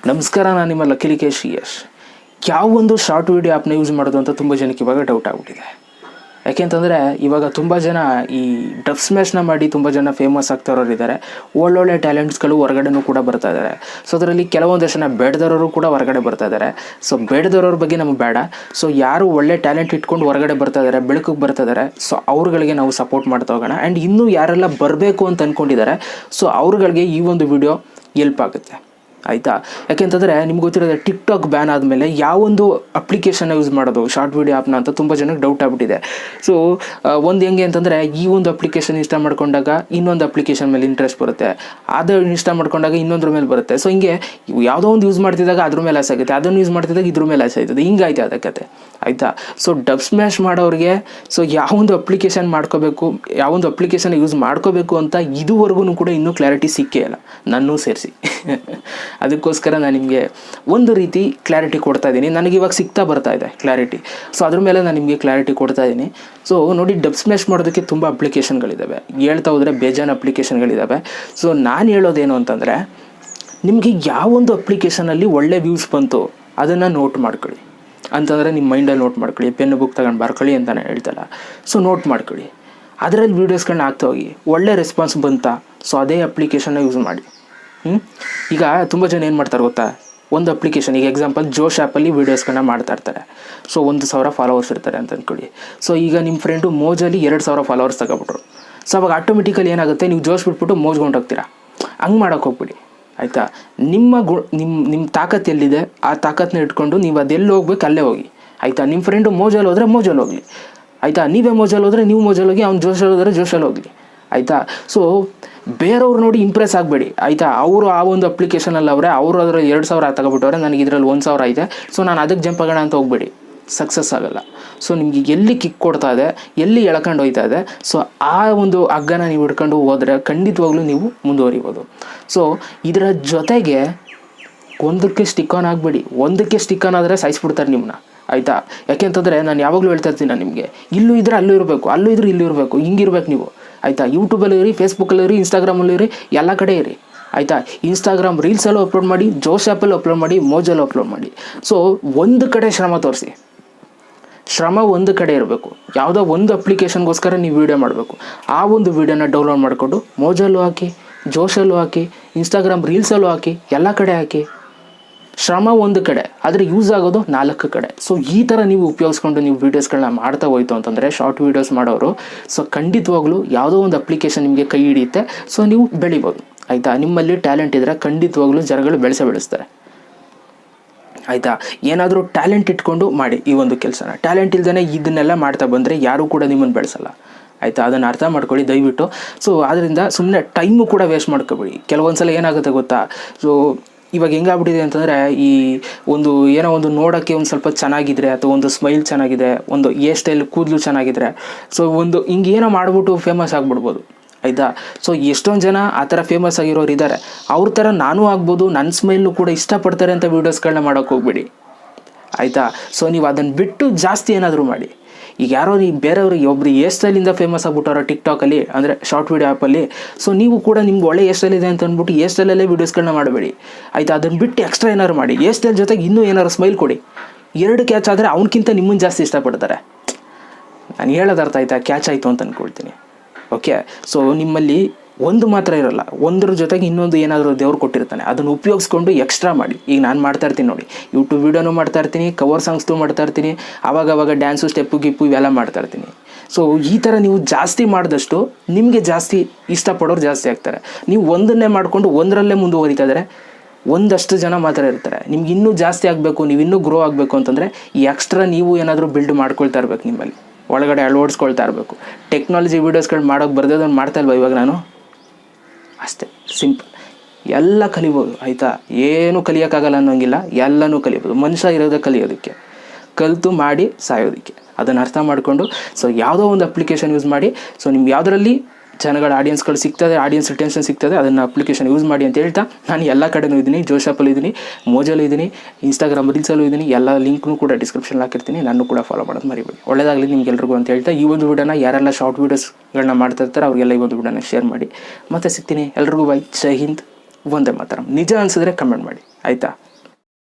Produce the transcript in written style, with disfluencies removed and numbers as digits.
ನಮಸ್ಕಾರ, ನಾನು ನಿಮ್ಮ ಲಕ್ಕೇಶ್ ಯಶ್. ಯಾವ ಒಂದು ಶಾರ್ಟ್ ವೀಡಿಯೋ ಆ್ಯಪ್ನ ಯೂಸ್ ಮಾಡೋದು ಅಂತ ತುಂಬ ಜನಕ್ಕೆ ಇವಾಗ ಡೌಟ್ ಆಗಿಬಿಟ್ಟಿದೆ. ಯಾಕೆಂತಂದರೆ ಇವಾಗ ತುಂಬ ಜನ ಈ ಡಬ್ ಸ್ಮ್ಯಾಶ್ನ ಮಾಡಿ ತುಂಬ ಜನ ಫೇಮಸ್ ಆಗ್ತಾರೋರು ಇದ್ದಾರೆ. ಒಳ್ಳೊಳ್ಳೆ ಟ್ಯಾಲೆಂಟ್ಸ್ಗಳು ಹೊರಗಡೆನೂ ಕೂಡ ಬರ್ತಾ ಇದ್ದಾರೆ. ಸೊ ಅದರಲ್ಲಿ ಕೆಲವೊಂದಷ್ಟು ಜನ ಬೇಡದವರು ಕೂಡ ಹೊರಗಡೆ ಬರ್ತಾ ಇದ್ದಾರೆ. ಸೊ ಬೇಡದವ್ರ ಬಗ್ಗೆ ನಮಗೆ ಬೇಡ. ಸೊ ಯಾರು ಒಳ್ಳೆ ಟ್ಯಾಲೆಂಟ್ ಇಟ್ಕೊಂಡು ಹೊರಗಡೆ ಬರ್ತಾ ಇದ್ದಾರೆ, ಬೆಳಕಿಗೆ ಬರ್ತಾ ಇದ್ದಾರೆ, ಸೊ ಅವ್ರುಗಳಿಗೆ ನಾವು ಸಪೋರ್ಟ್ ಮಾಡ್ತಾ ಹೋಗೋಣ. ಆ್ಯಂಡ್ ಇನ್ನೂ ಯಾರೆಲ್ಲ ಬರಬೇಕು ಅಂತ ಅಂದ್ಕೊಂಡಿದ್ದಾರೆ, ಸೊ ಅವ್ರುಗಳಿಗೆ ಈ ಒಂದು ವಿಡಿಯೋ ಹೆಲ್ಪ್ ಆಗುತ್ತೆ, ಆಯಿತಾ? ಯಾಕೆಂತಂದರೆ ನಿಮ್ಗೆ ಗೊತ್ತಿರೋದು ಟಿಕ್ ಟಾಕ್ ಬ್ಯಾನ್ ಆದಮೇಲೆ ಯಾವೊಂದು ಅಪ್ಲಿಕೇಶನ್ನ ಯೂಸ್ ಮಾಡೋದು ಶಾರ್ಟ್ ವೀಡಿಯೋ ಆ್ಯಪ್ನ ಅಂತ ತುಂಬ ಜನಕ್ಕೆ ಡೌಟ್ ಆಗಿಬಿಟ್ಟಿದೆ. ಸೊ ಒಂದು ಹೆಂಗೆ ಅಂತಂದರೆ, ಈ ಒಂದು ಅಪ್ಲಿಕೇಶನ್ ಇಷ್ಟ ಮಾಡ್ಕೊಂಡಾಗ ಇನ್ನೊಂದು ಅಪ್ಲಿಕೇಶನ್ ಮೇಲೆ ಇಂಟ್ರೆಸ್ಟ್ ಬರುತ್ತೆ, ಅದು ಇಷ್ಟ ಮಾಡ್ಕೊಂಡಾಗ ಇನ್ನೊಂದ್ರ ಮೇಲೆ ಬರುತ್ತೆ. ಸೊ ಹಿಂಗೆ ಯಾವುದೋ ಒಂದು ಯೂಸ್ ಮಾಡ್ತಿದ್ದಾಗ ಅದ್ರ ಮೇಲೆ ಆಸೆ ಆಗುತ್ತೆ, ಅದನ್ನು ಯೂಸ್ ಮಾಡ್ತಿದ್ದಾಗ ಇದ್ರ ಮೇಲೆ ಆಸೆ ಆಯ್ತದೆ, ಹಿಂಗಾಯ್ತು ಅದಕ್ಕೆ, ಆಯಿತಾ? ಸೊ ಡಬ್ ಸ್ಮ್ಯಾಶ್ ಮಾಡೋರಿಗೆ ಸೊ ಯಾವೊಂದು ಅಪ್ಲಿಕೇಶನ್ ಮಾಡ್ಕೋಬೇಕು, ಯಾವೊಂದು ಅಪ್ಲಿಕೇಶನ್ ಯೂಸ್ ಮಾಡ್ಕೋಬೇಕು ಅಂತ ಇದುವರೆಗೂ ಕೂಡ ಇನ್ನೂ ಕ್ಲಾರಿಟಿ ಸಿಕ್ಕೇ ಇಲ್ಲ, ನನ್ನೂ ಸೇರಿಸಿ. ಅದಕ್ಕೋಸ್ಕರ ನಾನು ನಿಮಗೆ ಒಂದು ರೀತಿ ಕ್ಲಾರಿಟಿ ಕೊಡ್ತಾ ಇದ್ದೀನಿ. ನನಗೆ ಇವಾಗ ಸಿಗ್ತಾ ಬರ್ತಾ ಇದೆ ಕ್ಲಾರಿಟಿ. ಸೊ ಅದ್ರ ಮೇಲೆ ನಾನು ನಿಮಗೆ ಕ್ಲಾರಿಟಿ ಕೊಡ್ತಾ ಇದ್ದೀನಿ. ಸೊ ನೋಡಿ, ಡಬ್ ಸ್ಮ್ಯಾಶ್ ಮಾಡೋದಕ್ಕೆ ತುಂಬ ಅಪ್ಲಿಕೇಶನ್ಗಳಿದ್ದಾವೆ, ಹೇಳ್ತಾ ಹೋದರೆ ಬೇಜಾನ್ ಅಪ್ಲಿಕೇಶನ್ಗಳಿದ್ದಾವೆ. ಸೊ ನಾನು ಹೇಳೋದೇನು ಅಂತಂದರೆ, ನಿಮಗೆ ಯಾವೊಂದು ಅಪ್ಲಿಕೇಶನಲ್ಲಿ ಒಳ್ಳೆ ವ್ಯೂಸ್ ಬಂತು ಅದನ್ನು ನೋಟ್ ಮಾಡ್ಕೊಳ್ಳಿ. ಅಂತಂದರೆ ನಿಮ್ಮ ಮೈಂಡಲ್ಲಿ ನೋಟ್ ಮಾಡ್ಕೊಳ್ಳಿ, ಪೆನ್ನು ಬುಕ್ ತಗೊಂಡು ಬರ್ಕೊಳ್ಳಿ ಅಂತಲೇ ಹೇಳ್ತಲ್ಲ. ಸೊ ನೋಟ್ ಮಾಡ್ಕೊಳ್ಳಿ, ಅದರಲ್ಲಿ ವೀಡಿಯೋಸ್ಗಳನ್ನ ಹಾಕ್ತಾ ಹೋಗಿ. ಒಳ್ಳೆ ರೆಸ್ಪಾನ್ಸ್ ಬಂತಾ, ಸೊ ಅದೇ ಅಪ್ಲಿಕೇಶನ್ನ ಯೂಸ್ ಮಾಡಿ. ಈಗ ತುಂಬ ಜನ ಏನು ಮಾಡ್ತಾರೆ ಗೊತ್ತಾ, ಒಂದು ಅಪ್ಲಿಕೇಶನ್, ಈಗ ಎಕ್ಸಾಂಪಲ್ ಜೋಶ್ ಆ್ಯಪಲ್ಲಿ ವೀಡಿಯೋಸ್ಗಳನ್ನ ಮಾಡ್ತಾ ಇರ್ತಾರೆ. ಸೊ 1,000 ಫಾಲೋವರ್ಸ್ ಇರ್ತಾರೆ ಅಂತ ಅಂದ್ಕೊಳ್ಳಿ. ಸೊ ಈಗ ನಿಮ್ಮ ಫ್ರೆಂಡು ಮೋಜಲ್ಲಿ 2,000 ಫಾಲೋವರ್ಸ್ ತಗೊಬಿಟ್ರು. ಸೊ ಅವಾಗ ಆಟೋಮೆಟಿಕಲಿ ಏನಾಗುತ್ತೆ, ನೀವು ಜೋಶ್ ಬಿಟ್ಬಿಟ್ಟು ಮೋಜ್ಕೊಂಡು ಹೋಗ್ತೀರಾ. ಹಂಗೆ ಮಾಡೋಕ್ಕೆ ಹೋಗ್ಬಿಡಿ, ಆಯಿತಾ? ನಿಮ್ಮ ತಾಕತ್ತು ಎಲ್ಲಿದೆ ಆ ತಾಕತ್ತನ್ನ ಇಟ್ಕೊಂಡು ನೀವು ಅದೆಲ್ಲಿ ಹೋಗ್ಬೇಕು ಅಲ್ಲೇ ಹೋಗಿ, ಆಯಿತಾ? ನಿಮ್ಮ ಫ್ರೆಂಡು ಮೋಜಲ್ಲಿ ಹೋದರೆ ಮೋಜಲ್ಲಿ ಹೋಗಲಿ, ಆಯಿತಾ? ನೀವೇ ಮೋಜಲ್ಲಿ ಹೋದರೆ ನೀವು ಮೋಜಲ್ಲಿ ಹೋಗಿ, ಅವ್ನು ಜೋಶಲ್ಲಿ ಹೋದರೆ ಜೋಶಲ್ಲಿ ಹೋಗಲಿ, ಆಯಿತಾ? ಸೊ ಬೇರೆಯವ್ರು ನೋಡಿ ಇಂಪ್ರೆಸ್ ಆಗಬೇಡಿ, ಆಯಿತಾ? ಅವರು ಆ ಒಂದು ಅಪ್ಲಿಕೇಶನಲ್ಲಿ ಅವರೇ, ಅವರು ಅದರಲ್ಲಿ 2,000 ತಗೊಬಿಟ್ಟವ್ರೆ, ನನಗೆ ಇದರಲ್ಲಿ 1,000 ಇದೆ, ಸೊ ನಾನು ಅದಕ್ಕೆ ಜಂಪ್ ಆಗೋಣ ಅಂತ ಹೋಗ್ಬೇಡಿ, ಸಕ್ಸಸ್ ಆಗೋಲ್ಲ. ಸೊ ನಿಮಗೆ ಎಲ್ಲಿ ಕಿಕ್ ಕೊಡ್ತಾ ಇದೆ, ಎಲ್ಲಿ ಎಳ್ಕೊಂಡು ಹೋಗ್ತಾ ಇದೆ, ಸೊ ಆ ಒಂದು ಹಗ್ಗನ ನೀವು ಹಿಡ್ಕೊಂಡು ಹೋದರೆ ಖಂಡಿತವಾಗ್ಲೂ ನೀವು ಮುಂದುವರಿಬೋದು. ಸೊ ಇದರ ಜೊತೆಗೆ ಒಂದಕ್ಕೆ ಸ್ಟಿಕ್ ಆನ್ ಆಗಬೇಡಿ. ಒಂದಕ್ಕೆ ಸ್ಟಿಕ್ ಆನ್ ಆದರೆ ಸಾಯಿಸ್ಬಿಡ್ತಾರೆ ನಿಮ್ಮನ್ನ, ಆಯಿತಾ? ಯಾಕೆಂತಂದರೆ ನಾನು ಯಾವಾಗಲೂ ಹೇಳ್ತಾ ಇರ್ತೀನಿ, ನಾನು ನಿಮಗೆ ಇಲ್ಲೂ ಇದ್ದರೆ ಅಲ್ಲೂ ಇರಬೇಕು, ಅಲ್ಲೂ ಇದ್ರೆ ಇಲ್ಲೂ ಇರಬೇಕು, ಹಿಂಗಿರ್ಬೇಕು ನೀವು, ಆಯಿತಾ? ಯೂಟ್ಯೂಬಲ್ಲಿ ಇರಿ, ಫೇಸ್ಬುಕ್ಕಲ್ಲಿ ಇರಿ, ಇನ್ಸ್ಟಾಗ್ರಾಮಲ್ಲಿ ಇರಿ, ಎಲ್ಲ ಕಡೆ ಇರಿ, ಆಯಿತಾ? ಇನ್ಸ್ಟಾಗ್ರಾಮ್ ರೀಲ್ಸಲ್ಲೂ ಅಪ್ಲೋಡ್ ಮಾಡಿ, ಜೋಶ್ ಆ್ಯಪಲ್ಲೂ ಅಪ್ಲೋಡ್ ಮಾಡಿ, ಮೋಜಲ್ಲೂ ಅಪ್ಲೋಡ್ ಮಾಡಿ. ಸೊ ಒಂದು ಕಡೆ ಶ್ರಮ ತೋರಿಸಿ, ಶ್ರಮ ಒಂದು ಕಡೆ ಇರಬೇಕು. ಯಾವುದೋ ಒಂದು ಅಪ್ಲಿಕೇಶನ್ಗೋಸ್ಕರ ನೀವು ವೀಡಿಯೋ ಮಾಡಬೇಕು. ಆ ಒಂದು ವೀಡಿಯೋನ ಡೌನ್ಲೋಡ್ ಮಾಡಿಕೊಂಡು ಮೋಜಲ್ಲೂ ಹಾಕಿ, ಜೋಶಲ್ಲೂ ಹಾಕಿ, ಇನ್ಸ್ಟಾಗ್ರಾಮ್ ರೀಲ್ಸಲ್ಲೂ ಹಾಕಿ, ಎಲ್ಲ ಕಡೆ ಹಾಕಿ. ಶ್ರಮ ಒಂದು ಕಡೆ, ಆದರೆ ಯೂಸ್ ಆಗೋದು 4 ಕಡೆ. ಸೊ ಈ ಥರ ನೀವು ಉಪಯೋಗಿಸ್ಕೊಂಡು ನೀವು ವೀಡಿಯೋಸ್ಗಳನ್ನ ಮಾಡ್ತಾ ಹೋಯ್ತು ಅಂತಂದರೆ, ಶಾರ್ಟ್ ವೀಡಿಯೋಸ್ ಮಾಡೋರು, ಸೊ ಖಂಡಿತವಾಗ್ಲೂ ಯಾವುದೋ ಒಂದು ಅಪ್ಲಿಕೇಶನ್ ನಿಮಗೆ ಕೈ ಹಿಡಿಯುತ್ತೆ. ಸೊ ನೀವು ಬೆಳಿಬೋದು, ಆಯಿತಾ? ನಿಮ್ಮಲ್ಲಿ ಟ್ಯಾಲೆಂಟ್ ಇದ್ದರೆ ಖಂಡಿತವಾಗ್ಲೂ ಜನಗಳು ಬೆಳೆಸ್ತಾರೆ, ಆಯಿತಾ? ಏನಾದರೂ ಟ್ಯಾಲೆಂಟ್ ಇಟ್ಕೊಂಡು ಮಾಡಿ ಈ ಒಂದು ಕೆಲಸನ. ಟ್ಯಾಲೆಂಟ್ ಇಲ್ದೇ ಇದನ್ನೆಲ್ಲ ಮಾಡ್ತಾ ಬಂದರೆ ಯಾರೂ ಕೂಡ ನಿಮ್ಮನ್ನು ಬೆಳೆಸಲ್ಲ, ಆಯಿತಾ? ಅದನ್ನು ಅರ್ಥ ಮಾಡ್ಕೊಳ್ಳಿ ದಯವಿಟ್ಟು. ಸೊ ಆದ್ದರಿಂದ ಸುಮ್ಮನೆ ಟೈಮು ಕೂಡ ವೇಸ್ಟ್ ಮಾಡ್ಕೊಬೇಡಿ. ಕೆಲವೊಂದು ಸಲ ಏನಾಗುತ್ತೆ ಗೊತ್ತಾ, ಸೊ ಇವಾಗ ಹೆಂಗಾಗ್ಬಿಟ್ಟಿದೆ ಅಂತಂದರೆ, ಈ ಒಂದು ಏನೋ ಒಂದು ನೋಡೋಕ್ಕೆ ಒಂದು ಸ್ವಲ್ಪ ಚೆನ್ನಾಗಿದ್ರೆ, ಅಥವಾ ಒಂದು ಸ್ಮೈಲ್ ಚೆನ್ನಾಗಿದೆ, ಒಂದು ಹೇರ್ ಸ್ಟೈಲ್ ಕೂದಲು ಚೆನ್ನಾಗಿದ್ರೆ, ಸೊ ಒಂದು ಹಿಂಗೆ ಏನೋ ಮಾಡಿಬಿಟ್ಟು ಫೇಮಸ್ ಆಗಿಬಿಡ್ಬೋದು, ಆಯಿತಾ? ಸೊ ಎಷ್ಟೊಂದು ಜನ ಆ ಥರ ಫೇಮಸ್ ಆಗಿರೋರು ಇದ್ದಾರೆ. ಅವ್ರ ಥರ ನಾನೂ ಆಗ್ಬೋದು, ನನ್ನ ಸ್ಮೈಲ್ನು ಕೂಡ ಇಷ್ಟಪಡ್ತಾರೆ ಅಂತ ವೀಡಿಯೋಸ್ಗಳನ್ನ ಮಾಡೋಕ್ಕೆ ಹೋಗ್ಬೇಡಿ, ಆಯಿತಾ? ಸೊ ನೀವು ಅದನ್ನು ಬಿಟ್ಟು ಜಾಸ್ತಿ ಏನಾದರೂ ಮಾಡಿ. ಈಗ ಯಾರೋ ನೀವು ಬೇರೆಯವ್ರಿಗೆ ಒಬ್ರು ಹೇರ್ ಸ್ಟೈಲಿಂದ ಫೇಮಸ್ ಆಗ್ಬಿಟ್ಟವ್ರ ಟಿಕ್ ಟಾಕಲ್ಲಿ, ಅಂದರೆ ಶಾರ್ಟ್ ವೀಡಿಯೋ ಆ್ಯಪಲ್ಲಿ. ಸೊ ನೀವು ಕೂಡ ನಿಮ್ಗೆ ಒಳ್ಳೆ ಹೇರ್ ಸ್ಟೈಲ್ ಇದೆ ಅಂತ ಅಂದ್ಬಿಟ್ಟು ಹೇರ್ ಸ್ಟೈಲಲ್ಲೇ ವೀಡಿಯೋಸ್ಗಳನ್ನ ಮಾಡಬೇಡಿ, ಆಯಿತಾ? ಅದನ್ನು ಬಿಟ್ಟು ಎಕ್ಸ್ಟ್ರಾ ಏನಾದ್ರು ಮಾಡಿ. ಹೇರ್ ಸ್ಟೈಲ್ ಜೊತೆಗೆ ಇನ್ನೂ ಏನಾದ್ರು ಸ್ಮೈಲ್ ಕೊಡಿ. 2 ಕ್ಯಾಚ್ ಆದರೆ ಅವ್ನಿಗಿಂತ ನಿಮ್ಮನ್ನು ಜಾಸ್ತಿ ಇಷ್ಟಪಡ್ತಾರೆ. ನಾನು ಹೇಳೋದು ಅರ್ಥ ಆಯಿತಾ? ಕ್ಯಾಚ್ ಆಯಿತು ಅಂತ ಅಂದ್ಕೊಳ್ತೀನಿ, ಓಕೆ? ಸೊ ನಿಮ್ಮಲ್ಲಿ ಒಂದು ಮಾತ್ರ ಇರೋಲ್ಲ, ಒಂದ್ರ ಜೊತೆಗೆ ಇನ್ನೊಂದು ಏನಾದರೂ ದೇವ್ರು ಕೊಟ್ಟಿರ್ತಾನೆ, ಅದನ್ನು ಉಪಯೋಗಿಸ್ಕೊಂಡು ಎಕ್ಸ್ಟ್ರಾ ಮಾಡಿ. ಈಗ ನಾನು ಮಾಡ್ತಾ ಇರ್ತೀನಿ ನೋಡಿ, ಯೂಟ್ಯೂಬ್ ವೀಡಿಯೋನೂ ಮಾಡ್ತಾ ಇರ್ತೀನಿ, ಕವರ್ ಸಾಂಗ್ಸ್ದು ಮಾಡ್ತಾ ಇರ್ತೀನಿ, ಆವಾಗವಾಗ ಡ್ಯಾನ್ಸು, ಸ್ಟೆಪ್ಪು ಗಿಪ್ಪು ಇವೆಲ್ಲ ಮಾಡ್ತಾ ಇರ್ತೀನಿ. ಸೊ ಈ ಥರ ನೀವು ಜಾಸ್ತಿ ಮಾಡಿದಷ್ಟು ನಿಮಗೆ ಜಾಸ್ತಿ ಇಷ್ಟಪಡೋರು ಜಾಸ್ತಿ ಆಗ್ತಾರೆ. ನೀವು ಒಂದನ್ನೇ ಮಾಡಿಕೊಂಡು ಒಂದರಲ್ಲೇ ಮುಂದುವರಿತಾ ಇದ್ದರೆ ಒಂದಷ್ಟು ಜನ ಮಾತ್ರ ಇರ್ತಾರೆ. ನಿಮ್ಗೆ ಇನ್ನೂ ಜಾಸ್ತಿ ಆಗಬೇಕು, ನೀವು ಇನ್ನೂ ಗ್ರೋ ಆಗಬೇಕು ಅಂತಂದರೆ ಈ ಎಕ್ಸ್ಟ್ರಾ ನೀವು ಏನಾದರೂ ಬಿಲ್ಡ್ ಮಾಡ್ಕೊಳ್ತಾ ಇರ್ಬೇಕು, ನಿಮ್ಮಲ್ಲಿ ಒಳಗಡೆ ಅಳವಡಿಸ್ಕೊಳ್ತಾ ಇರಬೇಕು. ಟೆಕ್ನಾಲಜಿ ವೀಡಿಯೋಸ್ಗಳು ಮಾಡೋಕ್ಕೆ ಬರ್ದೇದನ್ನು ಮಾಡ್ತಾ ಇಲ್ವಾ ಇವಾಗ ನಾನು? ಅಷ್ಟೇ, ಸಿಂಪಲ್. ಎಲ್ಲ ಕಲಿಬೋದು, ಆಯಿತಾ? ಏನೂ ಕಲಿಯೋಕ್ಕಾಗಲ್ಲ ಅನ್ನೋಂಗಿಲ್ಲ, ಎಲ್ಲನೂ ಕಲಿಬೋದು. ಮನುಷ್ಯ ಇರೋದೇ ಕಲಿಯೋದಕ್ಕೆ, ಕಲಿತು ಮಾಡಿ ಸಾಯೋದಕ್ಕೆ. ಅದನ್ನು ಅರ್ಥ ಮಾಡಿಕೊಂಡು ಸೊ ಯಾವುದೋ ಒಂದು ಅಪ್ಲಿಕೇಶನ್ ಯೂಸ್ ಮಾಡಿ. ಸೊ ನಿಮ್ಗೆ ಯಾವುದರಲ್ಲಿ ಜನಗಳ ಆಡಿಯನ್ಸ್ಗಳು ಸಿಗ್ತದೆ, ಆಡಿಯನ್ಸ್ ರಿಟೆನ್ಷನ್ ಸಿಗ್ತದೆ, ಅದನ್ನು ಅಪ್ಲಿಕೇಶನ್ ಯೂಸ್ ಮಾಡಿ ಅಂತ ಹೇಳ್ತಾ, ನಾನು ಎಲ್ಲ ಕಡೆನೂ ಇದ್ದೀನಿ. ಜೋಶ್ ಆ್ಯಪಲ್ಲಿ ಇದ್ದೀನಿ, ಮೋಜಲ್ಲೂ ಇದ್ದೀನಿ, ಇನ್ಸ್ಟಾಗ್ರಾಮ್ ರೀಲ್ಸಲ್ಲೂ ಇದ್ದೀನಿ. ಎಲ್ಲ ಲಿಂಕ್ನೂ ಕೂಡ ಡಿಸ್ಕ್ರಿಪ್ಷನ್ ಹಾಕಿರ್ತೀನಿ. ನಾನು ಕೂಡ ಫಾಲೋ ಮಾಡೋದು ಮರಿಬೇಡಿ. ಒಳ್ಳೆಯದಾಗಲಿ ನಿಮ್ಗೆಲ್ರಿಗೂ ಅಂತ ಹೇಳ್ತಾ, ಈ ಒಂದು ವಿಡಿಯೋನ ಯಾರೆಲ್ಲ ಶಾರ್ಟ್ ವೀಡಿಯೋಸ್ಗಳನ್ನ ಮಾಡ್ತಾ ಇರ್ತಾರೆ ಅವ್ರಿಗೆಲ್ಲ ಈ ಒಂದು ವಿಡಿಯೋನ ಶೇರ್ ಮಾಡಿ. ಮತ್ತೆ ಸಿಗ್ತೀನಿ. ಎಲ್ರಿಗೂ ಬೈ, ಜೈ ಹಿಂದ್, ವಂದೇ ಮಾತರಂ. ನಿಜ ಅನಿಸಿದ್ರೆ ಕಮೆಂಟ್ ಮಾಡಿ, ಆಯಿತಾ?